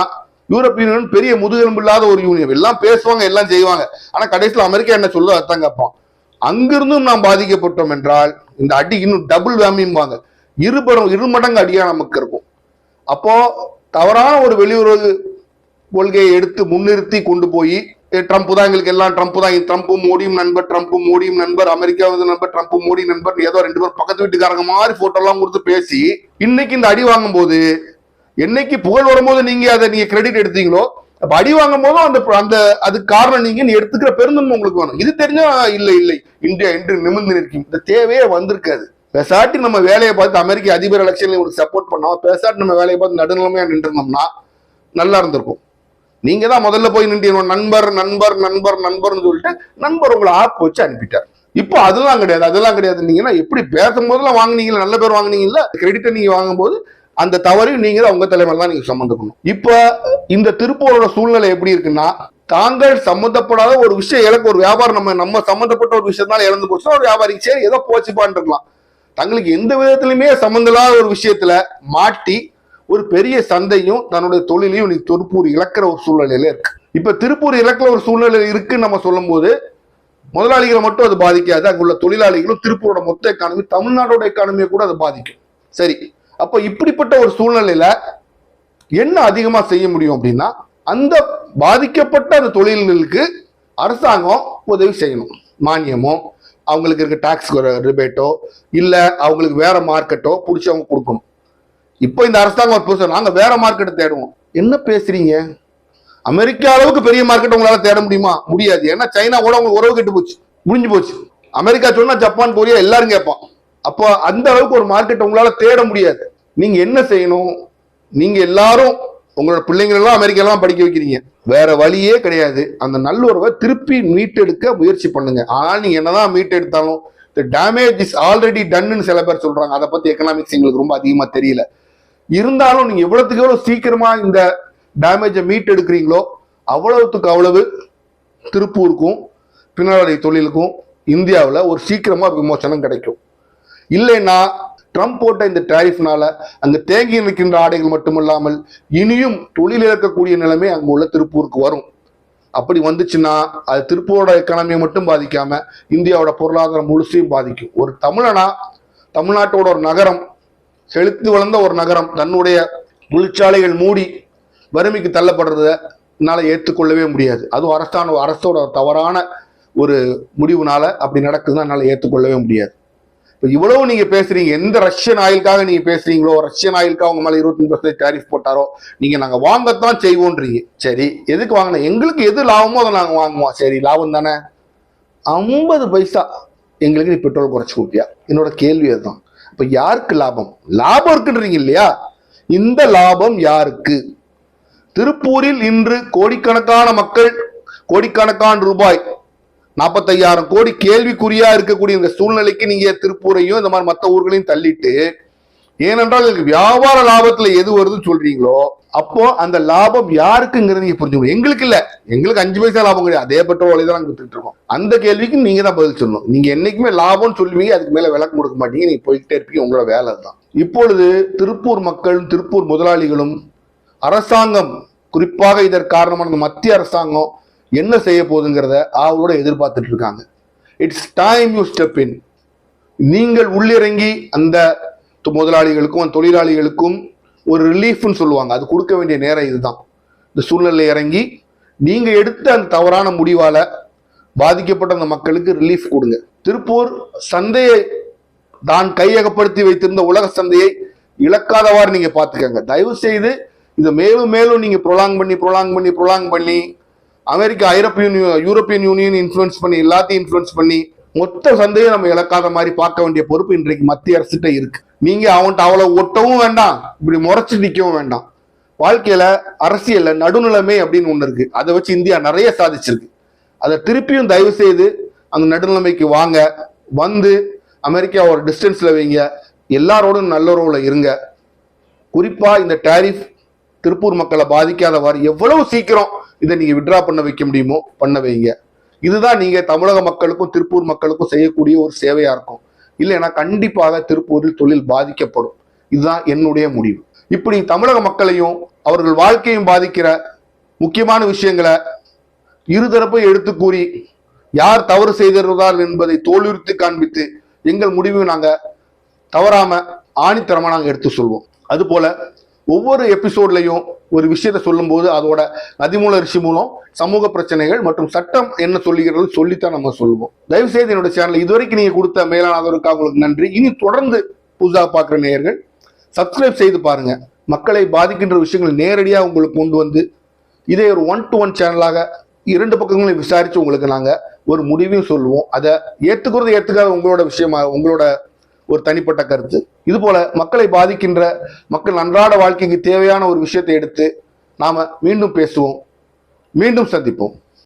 யூரோப்பியன் யூனியன் பெரிய முதுகெலும்பு இல்லாத ஒரு யூனியன். எல்லாம் பேசுவாங்க, எல்லாம் செய்வாங்க. ஆனா கடைசியில் அமெரிக்கா என்ன சொல்லுவோ அதான் கேட்பான். அங்கிருந்தும் நாம் பாதிக்கப்பட்டோம் என்றால் இந்த அடி இன்னும் டபுள் வேமிம்பாங்க, இருமடங்கு அடியா நமக்கு இருக்கும். அப்போ தவறான ஒரு வெளியுறவு கொள்கையை எடுத்து முன்னிறுத்தி கொண்டு போய் ட்ரம்ப் தான் எங்களுக்கு எல்லாம், ட்ரம்ப் தான், ட்ரம்ப்பும் மோடியும் நண்பர், ட்ரம்ப்பும் மோடியும் நண்பர், அமெரிக்காவது நண்பர், ட்ரம்ப்பும் மோடி நண்பர், ஏதோ 2 பேரும் பக்கத்து வீட்டுக்காரங்க மாதிரி போட்டோ எல்லாம் கொடுத்து பேசி இன்னைக்கு இந்த அடி வாங்கும் போது, என்னைக்கு புகழ் வரும்போது நீங்க கிரெடிட் எடுத்தீங்களோ அப்ப அடி வாங்கும் போதும் அந்த அதுக்கு காரணம் நீங்க எடுத்துக்கிற பெருந்தன்மை உங்களுக்கு வேணும். இது தெரிஞ்சா இல்லை இந்தியா என்று நிமிர்ந்து நிற்கும். இந்த தேவையே வந்திருக்காது. பேசாட்டி நம்ம வேலையை பார்த்து அமெரிக்க அதிபர் எலெக்ஷன்ல உங்களுக்கு சப்போர்ட் பண்ணோம், பேசாட்டி நம்ம வேலையை பார்த்து நடுநிலைமையா நின்றுருந்தோம்னா நல்லா இருந்திருக்கும். நீங்க தான் முதல்ல போய் நின்று நண்பர் நண்பர் நண்பர் நண்பர்னு சொல்லிட்டு நண்பர் உங்களை ஆப் வச்சு அனுப்பிட்டார். இப்போ அதெல்லாம் கிடையாது. நீங்கன்னா எப்படி பேசும்போதெல்லாம் வாங்கினீங்களா, நல்ல பேர் வாங்கினீங்கல்ல, கிரெடிட்டை நீங்க வாங்கும்போது அந்த தவறையும் நீங்க தான் உங்க தலைமையில தான் நீங்க சம்மந்தப்படணும். இப்ப இந்த திருப்பூரோட சூழ்நிலை எப்படி இருக்குன்னா, தாங்கள் சம்மந்தப்படாத ஒரு விஷயம் இழக்க, ஒரு வியாபாரம் நம்ம சம்மந்தப்பட்ட ஒரு விஷயத்தால இழந்து போச்சுன்னா ஒரு வியாபாரிக்கு சரி ஏதோ போச்சுப்பான்னு இருக்கலாம். தங்களுக்கு எந்த விதத்திலுமே சம்மந்தமில்லாத ஒரு விஷயத்துல மாட்டி ஒரு பெரிய சந்தையும் தன்னுடைய தொழிலையும் நீ திருப்பூர் இழக்கிற ஒரு சூழ்நிலையில இருக்கு. இப்ப திருப்பூர் இழக்கிற ஒரு சூழ்நிலை இருக்குன்னு நம்ம சொல்லும் போது முதலாளிகளை மட்டும் அது பாதிக்காது, அங்குள்ள தொழிலாளிகளும் திருப்பூரோட மொத்த எக்கானமி, தமிழ்நாடோட எக்கானமியை கூட அது பாதிக்கும். சரி, அப்ப இப்படிப்பட்ட ஒரு சூழ்நிலையில என்ன அதிகமா செய்ய முடியும் அப்படின்னா, அந்த பாதிக்கப்பட்ட அந்த தொழில்களுக்கு அரசாங்கம் உதவி செய்யணும். மானியமோ, அவங்களுக்கு இருக்க டாக்ஸ் ரிபேட்டோ, இல்ல அவங்களுக்கு வேற மார்க்கெட்டோ பிடிச்சி அவங்க கொடுக்கணும். இப்போ இந்த அரசாங்கம் நாங்க வேற மார்க்கெட்டை தேடுவோம். என்ன பேசுறீங்க? அமெரிக்கா அளவுக்கு பெரிய மார்க்கெட் உங்களால தேட முடியுமா? முடியாது. ஏன்னா சைனா கூட உங்களுக்கு உறவு கெட்டு போச்சு, முடிஞ்சு போச்சு. அமெரிக்கா சொன்னா ஜப்பான், கொரியா எல்லாரும் கேட்பான். அப்போ அந்த அளவுக்கு ஒரு மார்க்கெட் உங்களால தேட முடியாது. நீங்க என்ன செய்யணும்? நீங்க எல்லாரும் உங்களோட பிள்ளைங்க எல்லாம் அமெரிக்காலாம் படிக்க வைக்கிறீங்க, வேற வழியே கிடையாது. அந்த நல்லுறவை திருப்பி மீட்டெடுக்க முயற்சி பண்ணுங்க. ஆனால் நீங்க என்னதான் மீட்டெடுத்தாலும் டேமேஜ் இஸ் ஆல்ரெடி டன்னு சில பேர் சொல்றாங்க. அதை பத்தி எக்கனாமிக்ஸ் எங்களுக்கு ரொம்ப அதிகமா தெரியல. இருந்தாலும் நீங்க எவ்வளவுக்கு எவ்வளவு சீக்கிரமா இந்த டேமேஜை மீட்டெடுக்கிறீங்களோ அவ்வளவுக்கு அவ்வளவு திருப்பூருக்கும் பின்னலாடை தொழிலுக்கும் இந்தியாவில் ஒரு சீக்கிரமா விமோசனம் கிடைக்கும். இல்லைன்னா ட்ரம்ப் போட்ட இந்த டாரிஃப்னால அங்க தேங்கி நிற்கின்ற ஆடைகள் மட்டுமல்லாமல் இனியும் தொழில் இழக்கக்கூடிய நிலைமை அங்க உள்ள திருப்பூருக்கு வரும். அப்படி வந்துச்சுன்னா அது திருப்பூரோட எக்கானமியை மட்டும் பாதிக்காம இந்தியாவோட பொருளாதாரம் முழுசையும் பாதிக்கும். ஒரு தமிழனா, தமிழ்நாட்டோட ஒரு நகரம், செழித்து வளர்ந்த ஒரு நகரம், தன்னுடைய தொழிற்சாலைகள் மூடி வறுமைக்கு தள்ளப்படுறத என்னால ஏற்றுக்கொள்ளவே முடியாது. அதுவும் அரசோட தவறான ஒரு முடிவுனால அப்படி நடக்குதுன்னா என்னால ஏற்றுக்கொள்ளவே முடியாது. இவ்வளவு நீங்க பேசுறீங்க, எந்த ரஷ்யன் ஆயிலுக்காக நீங்க பேசுறீங்களோ, ரஷ்யன் ஆயிலுக்காக உங்க மேல 25% டாரிஃப் போட்டாரோ, நீங்க நாங்க வாங்கத்தான் செய்வோன்றீங்க. சரி, எதுக்கு வாங்கின? எங்களுக்கு எது லாபமோ அதை நாங்க வாங்குவோம். சரி, லாபம் தானே. 50 பைசா எங்களுக்கு நீ பெட்ரோல் குறைச்சு கொடுத்தியா? என்னோட கேள்வி அதுதான். இப்ப யாருக்கு லாபம்? லாபம் இருக்குன்றீங்க இல்லையா? இந்த லாபம் யாருக்கு? திருப்பூரில் இன்று கோடிக்கணக்கான மக்கள், கோடிக்கணக்கான ரூபாய், 45,000 கோடி கேள்விக்குறியா இருக்கக்கூடிய இந்த சூழ்நிலைக்கு நீங்க திருப்பூரையும் இந்த மாதிரி மற்ற ஊர்களையும் தள்ளிட்டு, ஏனென்றால் வியாபார லாபத்துல எது வருதுன்னு சொல்றீங்களோ அப்போ அந்த லாபம் யாருக்குங்கிறது நீங்க புரிஞ்சுக்கணும். எங்களுக்கு இல்ல, எங்களுக்கு 5 பைசா லாபம் கிடையாது, அதே பெட்ரோல் தான் நாங்க வித்துட்டு இருக்கோம். அந்த கேள்விக்கு நீங்க தான் பதில் சொல்லணும். நீங்க என்னைக்குமே லாபம்னு சொல்லுவீங்க, அதுக்கு மேல விளக்கம் கொடுக்க மாட்டீங்க, நீங்க போய்கிட்டே இருப்பீங்க, உங்களோட வேலை தான். இப்பொழுது திருப்பூர் மக்களும் திருப்பூர் முதலாளிகளும் அரசாங்கம், குறிப்பாக இதற்கு காரணமான மத்திய அரசாங்கம் என்ன செய்ய போகுதுங்கிறத அவங்களோட எதிர்பார்த்துட்டு இருக்காங்க. It's time you step in. நீங்கள் உள்ளிறங்கி அந்த முதலாளிகளுக்கும் அந்த தொழிலாளிகளுக்கும் ஒரு ரிலீஃப்னு சொல்லுவாங்க, அது கொடுக்க வேண்டிய நேரம் இதுதான். இந்த சூழ்நிலை இறங்கி நீங்க எடுத்த அந்த தவறான முடிவால பாதிக்கப்பட்ட அந்த மக்களுக்கு ரிலீஃப் கொடுங்க. திருப்பூர் சந்தையை தான் கையகப்படுத்தி வைத்திருந்த உலக சந்தையை இழக்காதவாறு நீங்க பாத்துக்கங்க. தயவு செய்து இதை மேலும் மேலும் நீங்க ப்ரொலாங் பண்ணி அமெரிக்கா, யூரோப்பியன் யூனியன் இன்ஃப்ளூயன்ஸ் பண்ணி, எல்லாத்தையும் இன்ஃப்ளூயன்ஸ் பண்ணி மொத்த சந்தையை நம்ம இழக்காத மாதிரி பார்க்க வேண்டிய பொறுப்பு இன்றைக்கு மத்திய அரசுகிட்ட இருக்கு. நீங்க அவன்கிட்ட அவ்வளவு ஒட்டவும் வேண்டாம், இப்படி முறைச்சு நிற்கவும் வேண்டாம். வாழ்க்கையில அரசியல்ல நடுநிலைமை அப்படின்னு ஒண்ணு இருக்கு, அதை வச்சு இந்தியா நிறைய சாதிச்சிருக்கு. அதை திருப்பியும் தயவு செய்து அந்த நடுநிலைமைக்கு வாங்க, வந்து அமெரிக்கா ஒரு டிஸ்டன்ஸ்ல வைங்க, எல்லாரோடும் நல்ல உறவுல இருங்க. குறிப்பா இந்த டாரிஃப் திருப்பூர் மக்களை பாதிக்காதவாறு எவ்வளவு சீக்கிரம் இதை நீங்க விட்ரா பண்ண வைக்க முடியுமோ பண்ண வைங்க. இதுதான் நீங்க தமிழக மக்களுக்கும் திருப்பூர் மக்களுக்கும் செய்யக்கூடிய ஒரு சேவையா இருக்கும். இல்லைன்னா கண்டிப்பாக திருப்பூரில் தொழில் பாதிக்கப்படும். இதுதான் என்னுடைய முடிவு. இப்படி தமிழக மக்களையும் அவர்கள் வாழ்க்கையும் பாதிக்கிற முக்கியமான விஷயங்களை இருதரப்பை எடுத்து கூறி யார் தவறு செய்திருந்தார் என்பதை தோலுரித்து காண்பித்து எங்கள் முடிவை நாங்க தவறாம ஆணித்தரமா நாங்க எடுத்து சொல்வோம். அது போல ஒவ்வொரு எபிசோட்லையும் ஒரு விஷயத்த சொல்லும் போது அதோட அதிமூல ரிஷி மூலம் சமூக பிரச்சனைகள் மற்றும் சட்டம் என்ன சொல்லுகிறது சொல்லித்தான் நம்ம சொல்லுவோம். தயவு செய்து என்னோட சேனல் இதுவரைக்கும் நீங்க கொடுத்த மேலான ஆதரவுக்காக உங்களுக்கு நன்றி. இனி தொடர்ந்து புதுசாக பார்க்குற நேயர்கள் சப்ஸ்கிரைப் செய்து பாருங்க. மக்களை பாதிக்கின்ற விஷயங்கள் நேரடியாக உங்களுக்கு கொண்டு வந்து இதே ஒரு 1-to-1 சேனலாக 2 பக்கங்களையும் விசாரிச்சு உங்களுக்கு நாங்க ஒரு முடிவையும் சொல்லுவோம். அதை ஏத்துக்கிறது ஏத்துக்காத உங்களோட விஷயமா, உங்களோட ஒரு தனிப்பட்ட கருத்து. இது போல மக்களை பாதிக்கின்ற மக்கள் அன்றாட வாழ்க்கைக்கு தேவையான ஒரு விஷயத்தை எடுத்து நாம மீண்டும் பேசுவோம். மீண்டும் சந்திப்போம்.